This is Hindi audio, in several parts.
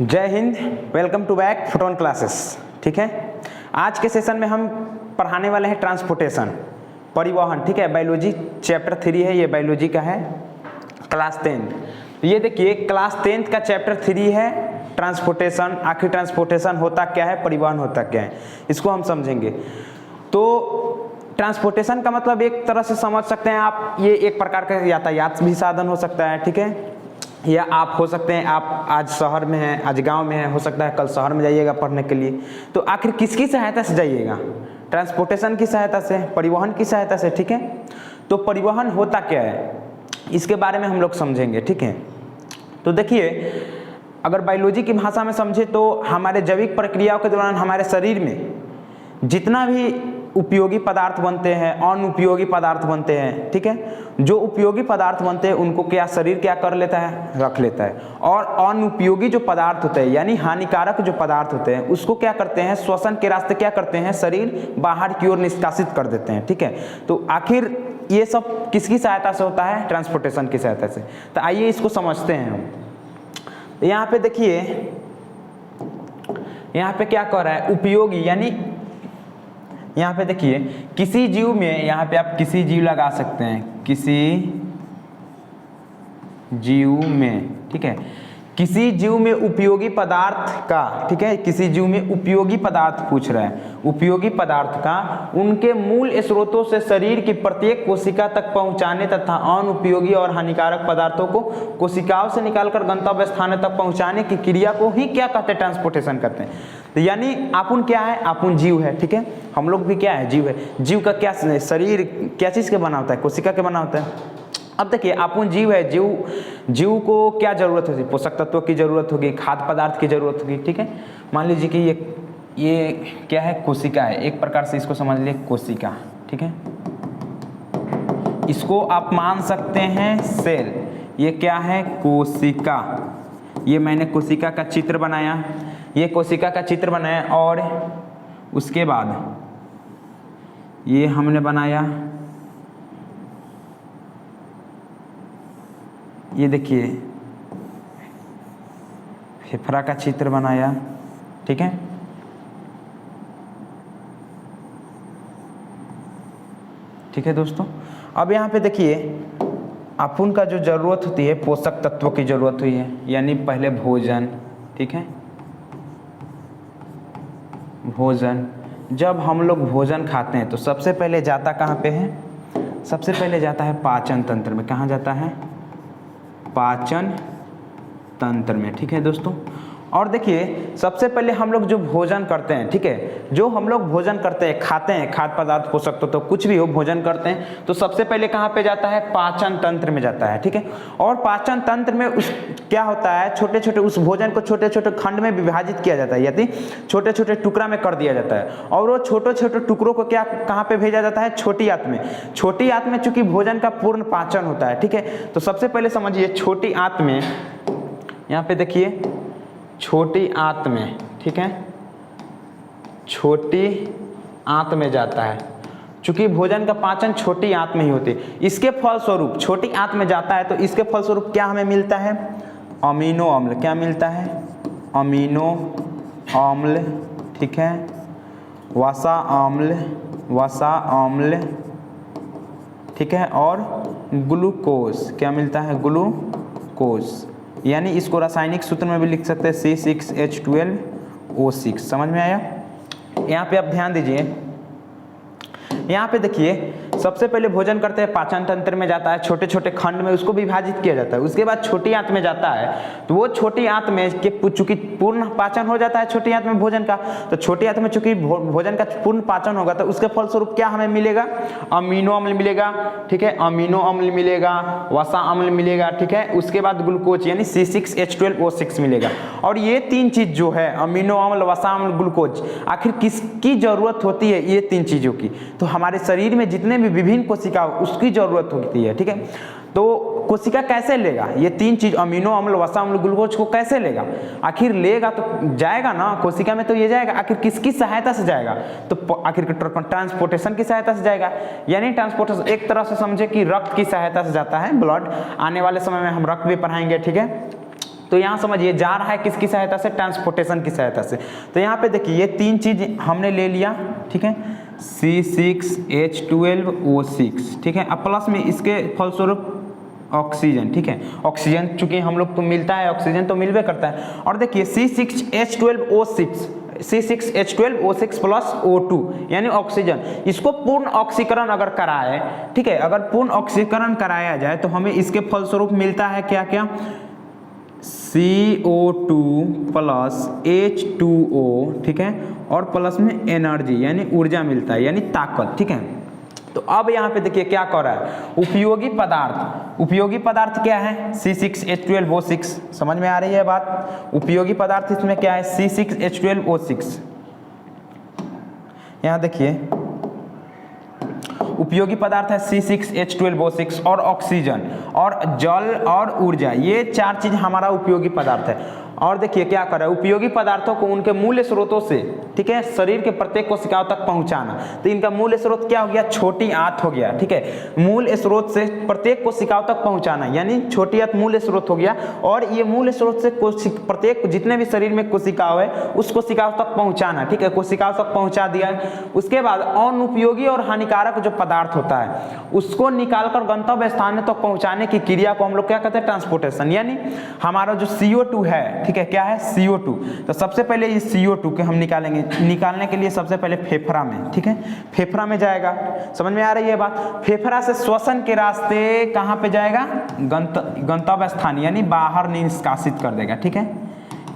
जय Hind, welcome to back Photon classes. ठीक है, आज के सेशन में हम पढ़ाने वाले हैं ट्रांसपोर्टेशन, परिवहन। ठीक है, बायोलॉजी चैप्टर 3 है, ये बायोलॉजी का है, क्लास 10। ये देखिए क्लास 10 का चैप्टर 3 है ट्रांसपोर्टेशन। आखिर ट्रांसपोर्टेशन होता क्या है, परिवहन होता क्या है, इसको हम समझेंगे। तो ट्रांसपोर्टेशन का मतलब एक तरह से समझ सकते हैं आप, ये एक प्रकार का यातायात भी साधन हो सकता है। ठीक है, या आप हो सकते हैं आप आज शहर में हैं, आज गांव में हैं, हो सकता है कल शहर में जाइएगा पढ़ने के लिए। तो आखिर किसकी सहायता से जाइएगा? ट्रांसपोर्टेशन की सहायता से, परिवहन की सहायता से। ठीक है, तो परिवहन होता क्या है इसके बारे में हम लोग समझेंगे। ठीक है, तो देखिए अगर बायोलॉजी की भाषा में समझे तो हमारे जैविक प्रक्रियाओं के दौरान हमारे शरीर में जितना भी उपयोगी पदार्थ बनते हैं, अनुपयोगी पदार्थ बनते हैं। ठीक है, जो उपयोगी पदार्थ बनते हैं उनको क्या शरीर क्या कर लेता है, रख लेता है। और अनुपयोगी जो पदार्थ होते हैं यानी हानिकारक जो पदार्थ होते हैं उसको क्या करते हैं, श्वसन के रास्ते क्या करते हैं, शरीर बाहर की ओर निष्कासित कर देते हैं। ठीक है, तो आखिर ये सब किसकी सहायता से होता है? ट्रांसपोर्टेशन की सहायता से। तो आइए इसको समझते हैं हम। यहाँ पे देखिए, यहाँ पे क्या कर रहा है, उपयोगी, यानी यहाँ पे देखिए किसी जीव में, यहाँ पे आप किसी जीव लगा सकते हैं, किसी जीव में। ठीक है, किसी जीव में उपयोगी पदार्थ का, ठीक है, किसी जीव में उपयोगी पदार्थ पूछ रहा है, उपयोगी पदार्थ का उनके मूल स्रोतों से शरीर की प्रत्येक कोशिका तक पहुंचाने तथा अनुपयोगी और हानिकारक पदार्थों को कोशिकाओं से निकालकर गंतव्य स्थान तक पहुंचाने की क्रिया को ही क्या कहते हैं, ट्रांसपोर्टेशन कहते हैं। तो यानी आपुन क्या है, आपुन जीव है। ठीक है, हम लोग भी क्या है, जीव है। जीव का क्या शरीर क्या चीज के बना होता है, कोशिका के बना होता है। अब देखिए आपुन जीव है, जीव को क्या जरूरत होती है, पोषक तत्वों की जरूरत होगी, खाद्य पदार्थ की जरूरत होगी। ठीक है, मान लीजिए कि ये क्या है, कोशिका है, एक प्रकार से इसको समझ लिए कोशिका। ठीक है, इसको आप मान सकते हैं सेल। ये क्या है, कोशिका। ये मैंने कोशिका का चित्र बनाया, ये कोशिका का चित्र बनाया, और उसके बाद ये हमने बनाया, ये देखिए फेफड़ा का चित्र बनाया। ठीक है, ठीक है दोस्तों। अब यहाँ पे देखिए अपुन का जो जरूरत होती है, पोषक तत्वों की जरूरत हुई है, यानी पहले भोजन। ठीक है, भोजन, जब हम लोग भोजन खाते हैं तो सबसे पहले जाता कहाँ पे है, सबसे पहले जाता है पाचन तंत्र में। कहाँ जाता है, पाचन तंत्र में। ठीक है दोस्तों, और देखिए सबसे पहले हम लोग जो भोजन करते हैं, ठीक है, जो हम लोग भोजन करते हैं, खाते हैं, खाद्य पदार्थ पोषक तत्व तो कुछ भी हो, भोजन करते हैं तो सबसे पहले कहाँ पे जाता है, पाचन तंत्र में जाता है। ठीक है, और पाचन तंत्र में उस क्या होता है, छोटे छोटे उस भोजन को छोटे छोटे खंड में विभाजित किया जाता है, यानी छोटे छोटे टुकड़ा में कर दिया जाता है। और वो छोटे छोटे टुकड़ों को क्या कहाँ पे भेजा जाता है, छोटी आंत में। छोटी आंत में चूंकि भोजन का पूर्ण पाचन होता है। ठीक है, तो सबसे पहले समझिए छोटी आंत में, यहाँ पे देखिए छोटी आंत में। ठीक है, छोटी आंत में जाता है, चूंकि भोजन का पाचन छोटी आंत में ही होती है। इसके फलस्वरूप छोटी आंत में जाता है तो इसके फलस्वरूप क्या हमें मिलता है, अमीनो अम्ल। क्या मिलता है, अमीनो अम्ल। ठीक है, वसा अम्ल, वसा अम्ल। ठीक है, और ग्लूकोज। क्या मिलता है, ग्लूकोज। यानी इसको रासायनिक सूत्र में भी लिख सकते हैं C6H12O6। समझ में आया? यहाँ पे आप ध्यान दीजिए, यहाँ पे देखिए सबसे पहले भोजन करते हैं, पाचन तंत्र में जाता है, छोटे छोटे खंड में उसको विभाजित किया जाता है। उसके बाद छोटी आंत में जाता है, तो वो छोटी आंत में के चूंकि पूर्ण पाचन हो जाता है छोटी आंत में भोजन का, तो छोटी आंत में चूंकि भोजन का पूर्ण पाचन होगा तो उसके फलस्वरूप क्या हमें मिलेगा, अमीनो अम्ल मिलेगा। ठीक है, अमीनो अम्ल मिलेगा, वसा अम्ल मिलेगा। ठीक है, उसके बाद ग्लूकोज यानी C6H12O6 मिलेगा। और ये तीन चीज जो है, अमीनो अम्ल, वसा अम्ल, ग्लूकोज, आखिर किसकी जरूरत होती है, ये तीन चीजों की। तो हमारे शरीर में जितने भी विभिन्न कोशिका उसकी जरूरत होती है। ठीक है, तो कोशिका कैसे लेगा ये तीन चीज, अमीनो अम्ल, वसा अम्ल, ग्लूकोज को कैसे लेगा? आखिर लेगा तो जाएगा ना कोशिका में, तो ये जाएगा। आखिर किसकी सहायता से जाएगा? तो आखिर ट्रांसपोर्टेशन की सहायता से जाएगा। यानी ट्रांसपोर्टेशन एक तरह से समझे कि रक्त की सहायता से जाता है, ब्लड। आने वाले समय में हम रक्त भी पढ़ाएंगे। ठीक है, तो यहाँ समझिए जा रहा है किसकी सहायता से, ट्रांसपोर्टेशन की सहायता से। तो यहाँ पे देखिए ये तीन चीज हमने ले लिया, ठीक है, C6H12O6, ठीक है, अब प्लस में इसके फलस्वरूप ऑक्सीजन, ठीक है, ऑक्सीजन चूंकि हम लोग तो मिलता है, ऑक्सीजन तो मिलवे करता है। और देखिए C6H12O6 प्लस O2 यानी ऑक्सीजन, इसको पूर्ण ऑक्सीकरण अगर कराए, ठीक है, अगर पूर्ण ऑक्सीकरण कराया जाए तो हमें इसके फलस्वरूप मिलता है क्या क्या, CO2 प्लस H2O, ठीक है, और प्लस में एनर्जी यानी ऊर्जा मिलता है, यानी ताकत, ठीक है। तो अब यहाँ पे देखिए क्या कर रहा है, उपयोगी पदार्थ, उपयोगी पदार्थ क्या है, C6H12O6, समझ में आ रही है बात। उपयोगी पदार्थ इसमें क्या है, C6H12O6। यहाँ देखिए उपयोगी पदार्थ है C6H12O6 और ऑक्सीजन और जल और ऊर्जा, ये चार चीज हमारा उपयोगी पदार्थ है। और देखिए क्या कर रहा है, उपयोगी पदार्थों को उनके मूल स्रोतों से, ठीक है, शरीर के प्रत्येक कोशिकाओं तक पहुंचाना। तो इनका मूल स्रोत क्या हो गया, छोटी आंत हो गया, ठीक है, मूल स्रोत से प्रत्येक कोशिकाओं तक पहुंचाना, यानी छोटी आंत मूल स्रोत हो गया। और ये मूल स्रोत से प्रत्येक जितने भी शरीर में कोशिकाओं है उस कोशिकाओं तक पहुंचाना, ठीक है, कोशिकाओं तक पहुंचा दिया। उसके बाद अनुपयोगी और हानिकारक जो पदार्थ होता है उसको निकालकर गंतव्य स्थान तक पहुंचाने की क्रिया को हम लोग क्या कहते हैं, ट्रांसपोर्टेशन। यानी हमारा जो CO2 है, ठीक है, क्या है, CO2। तो सबसे पहले ये CO2 के हम निकालेंगे, निकालने के लिए सबसे पहले फेफड़ा में, ठीक है, फेफड़ा में जाएगा, समझ में आ रही है बात। फेफड़ा से श्वसन के रास्ते कहाँ पे जाएगा, गंतव्य स्थान यानी बाहर निष्कासित कर देगा, ठीक है,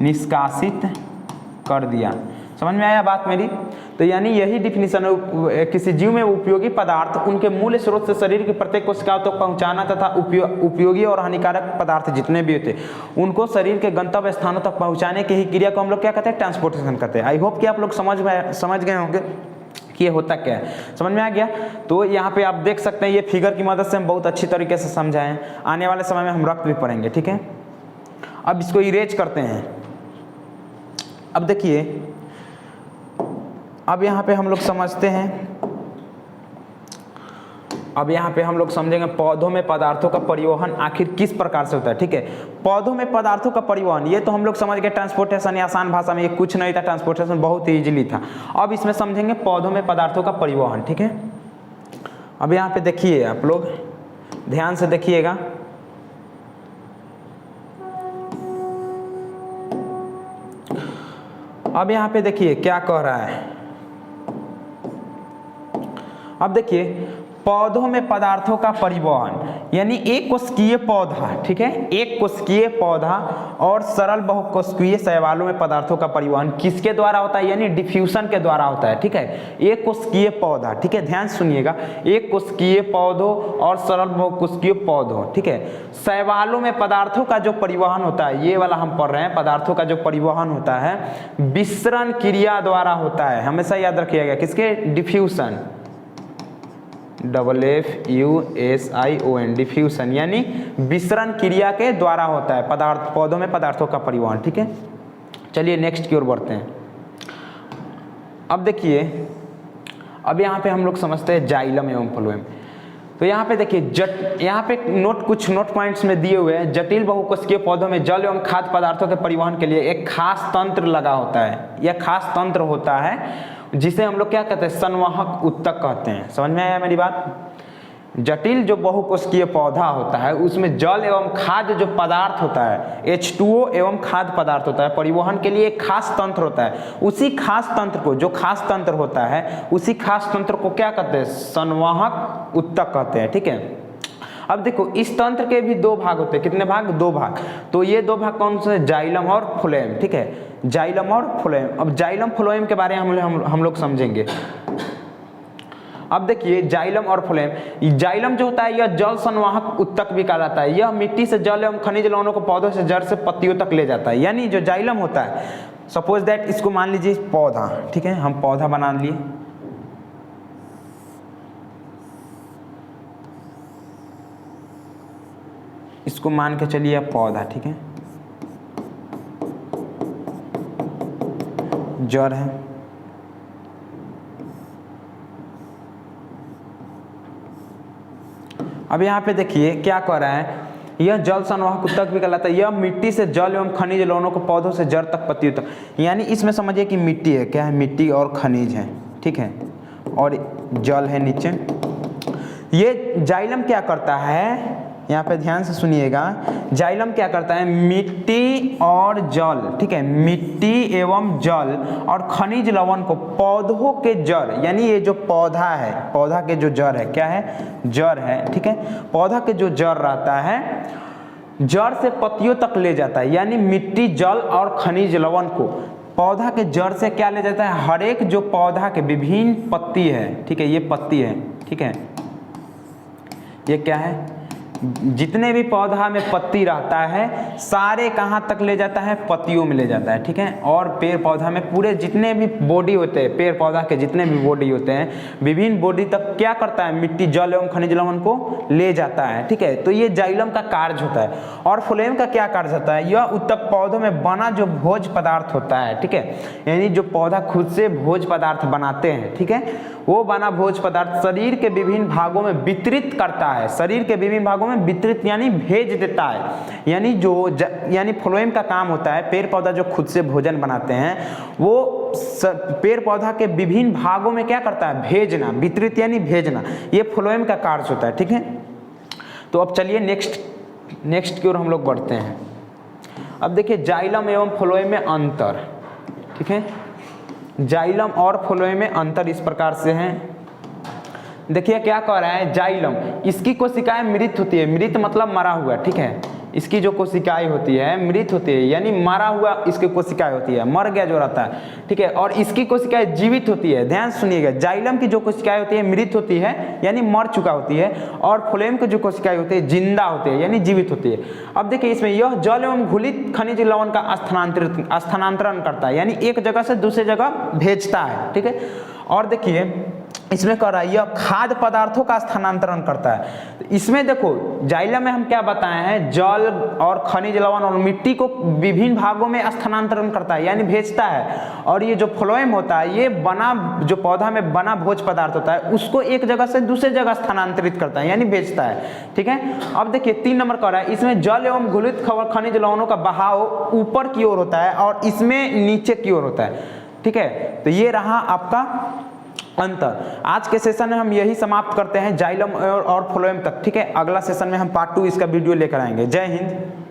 निष्कासित कर दिया, समझ में आया बात मेरी। तो यानी यही डिफिनीशन है किसी जीव में उपयोगी पदार्थ उनके मूल स्रोत से शरीर के प्रत्येक कोशिकाओं तक पहुंचाना तथा उपयोगी और हानिकारक पदार्थ जितने भी होते उनको शरीर के गंतव्य स्थानों तक पहुंचाने की ही क्रिया को हम लोग क्या कहते हैं, ट्रांसपोर्टेशन कहते हैं। आई होप कि आप लोग समझ गए होंगे कि ये होता क्या है, समझ में आ गया। तो यहाँ पे आप देख सकते हैं ये फिगर की मदद से हम बहुत अच्छी तरीके से समझाएं, आने वाले समय में हम रक्त भी पढ़ेंगे, ठीक है। अब इसको इरेज करते हैं। अब देखिए अब यहाँ पे हम लोग समझते हैं, अब यहाँ पे हम लोग समझेंगे पौधों में पदार्थों का परिवहन आखिर किस प्रकार से होता है, ठीक है। पौधों में पदार्थों का परिवहन, ये तो हम लोग समझ गए ट्रांसपोर्टेशन, आसान भाषा में ये कुछ नहीं था, ट्रांसपोर्टेशन बहुत ही इजीली था। अब इसमें समझेंगे पौधों में पदार्थों का परिवहन, ठीक है। अब यहाँ पे देखिए आप लोग ध्यान से देखिएगा, अब यहाँ पे देखिए क्या कह रहा है। अब देखिए पौधों में पदार्थों का परिवहन यानी एक कोशिकीय पौधा, ठीक है, एक कोशिकीय पौधा और सरल बहुकोशिकीय शैवालों में पदार्थों का परिवहन किसके द्वारा होता है, यानी डिफ्यूजन के द्वारा होता है, ठीक है। एक कोशिकीय पौधा, ठीक है, ध्यान सुनिएगा, एक कोशिकीय पौधों और सरल बहुकोशिकीय पौधों, ठीक है, शैवालों में पदार्थों का जो परिवहन होता है, ये वाला हम पढ़ रहे हैं, पदार्थों का जो परिवहन होता है विसरण क्रिया द्वारा होता है, हमेशा याद रखिएगा, किसके, डिफ्यूजन, FFUSION, डिफ्यूजन यानी विसरण क्रिया के द्वारा होता है पौधों में पदार्थों का परिवहन, ठीक है। चलिए नेक्स्ट की ओर बढ़ते हैं। अब देखिए अब यहाँ पे हम लोग समझते हैं जाइलम एवं फ्लोएम। तो यहाँ पे देखिए यहाँ पे कुछ नोट पॉइंट्स में दिए हुए हैं। जटिल बहुकोशिकीय पौधों में जल एवं खाद्य पदार्थों के परिवहन के लिए एक खास तंत्र लगा होता है, यह खास तंत्र होता है जिसे हम लोग क्या कहते हैं, संवाहक उत्तक कहते हैं। समझ में आया मेरी बात। जटिल जो बहुकोशिकीय पौधा होता है उसमें जल एवं खाद्य जो पदार्थ होता है, H2O एवं खाद्य पदार्थ होता है, परिवहन के लिए एक खास तंत्र होता है। उसी खास तंत्र को, जो खास तंत्र होता है उसी खास तंत्र को क्या कहते हैं, संवाहक उत्तक कहते हैं, ठीक है। अब देखो इस तंत्र के भी दो भाग होते हैं, कितने भाग, दो भाग। तो ये दो भाग कौन से, जाइलम और फ्लोएम, ठीक है, जाइलम और फ्लोएम। अब जाइलम फ्लोएम के बारे में हम लोग समझेंगे। अब देखिए जाइलम और फ्लोएम, जाइलम जो होता है यह जल संवाहक उत्तक भी कहा जाता है। यह मिट्टी से जल एवं खनिज लवणों को पौधों से जड़ से पत्तियों तक ले जाता है। यानी जो जाइलम होता है, सपोज दैट इसको मान लीजिए पौधा, ठीक है, हम पौधा बना लिए, इसको मान के चलिए पौधा, ठीक है, जड़ है। अब यहाँ पे देखिए क्या कह रहा है, यह जल संवाहक ऊतक भी कहलाता है। यह मिट्टी से जल एवं खनिज लवणों को पौधों से जड़ तक पत्तियों तक, यानी इसमें समझिए कि मिट्टी है, क्या है, मिट्टी और खनिज है, ठीक है, और जल है नीचे। ये जाइलम क्या करता है, यहाँ पे ध्यान से सुनिएगा, जाइलम क्या करता है, मिट्टी और जल, ठीक है, मिट्टी एवं जल और खनिज लवण को पौधों के जड़, यानी ये जो पौधा है, पौधा के जो जड़ है, क्या है, जड़ है, ठीक है, पौधा के जो जड़ रहता है, जड़ से पत्तियों तक ले जाता है, यानी मिट्टी, जल और खनिज लवण को पौधा के जड़ से क्या ले जाता है, हर एक जो पौधा के विभिन्न पत्ती है, ठीक है, ये पत्ती है, ठीक है, ये क्या है, जितने भी पौधा में पत्ती रहता है सारे कहाँ तक ले जाता है, पत्तियों में ले जाता है, ठीक है। और पेड़ पौधा में पूरे जितने भी बॉडी होते हैं, पेड़ पौधा के जितने भी बॉडी होते हैं, विभिन्न बॉडी तक क्या करता है, मिट्टी, जल एवं खनिज लवण को ले जाता है, ठीक है। तो ये जाइलम का कार्य होता है। और फ्लोएम का क्या कार्य होता है, यह ऊतक पौधों में बना जो भोज पदार्थ होता है, ठीक है, यानी जो पौधा खुद से भोज पदार्थ बनाते हैं, ठीक है, वो बना भोज पदार्थ शरीर के विभिन्न भागों में वितरित करता है, शरीर के विभिन्न भागों में वितरित यानी भेज देता है, यानी यानी फ्लोएम का काम होता है, पेड़ पौधा जो खुद से भोजन बनाते हैं वो पेड़ पौधा के विभिन्न भागों में क्या करता है, भेजना, वितरित यानी भेजना, ये फ्लोएम का कार्य होता है, ठीक है। तो अब चलिए नेक्स्ट की ओर हम लोग बढ़ते हैं। अब देखिए जाइलम एवं फ्लोएम में अंतर, ठीक है, जाइलम और फ्लोएम में अंतर इस प्रकार से है। देखिए क्या कह रहा है, जाइलम, इसकी कोशिकाएं मृत होती है, मृत मतलब मरा हुआ, ठीक है, इसकी जो कोशिकाएं होती है मृत होती है, यानी मरा हुआ इसकी कोशिकाएं होती है, मर गया जो रहता है, ठीक है, और इसकी कोशिकाएं जीवित होती है। ध्यान सुनिएगा, जाइलम की जो कोशिकाएं होती है मृत होती है, यानी मर चुका होती है, और फ्लोएम की जो कोशिकाएं होती है जिंदा होती है, यानी जीवित होती है। अब देखिए इसमें यह जल एवं घुलित खनिज लवण का स्थानांतरण करता है, यानी एक जगह से दूसरे जगह भेजता है, ठीक है। और देखिए इसमें कह रहा है यह खाद्य पदार्थों का स्थानांतरण करता है। इसमें देखो जाइलम में हम क्या बताए हैं, जल और खनिज लवण और मिट्टी को विभिन्न भागों में स्थानांतरण करता है, यानी भेजता है। और ये जो फ्लोएम होता है ये बना, जो पौधा में बना भोज पदार्थ होता है उसको एक जगह से दूसरे जगह स्थानांतरित करता है, यानी भेजता है, ठीक है। अब देखिए 3 नंबर कह रहा है, इसमें जल एवं घुलित खनिज लवणों का बहाव ऊपर की ओर होता है और इसमें नीचे की ओर होता है, ठीक है। तो ये रहा आपका अंतर। आज के सेशन में हम यही समाप्त करते हैं, जाइलम और फ्लोएम तक, ठीक है। अगला सेशन में हम पार्ट 2 इसका वीडियो लेकर आएंगे। जय हिंद।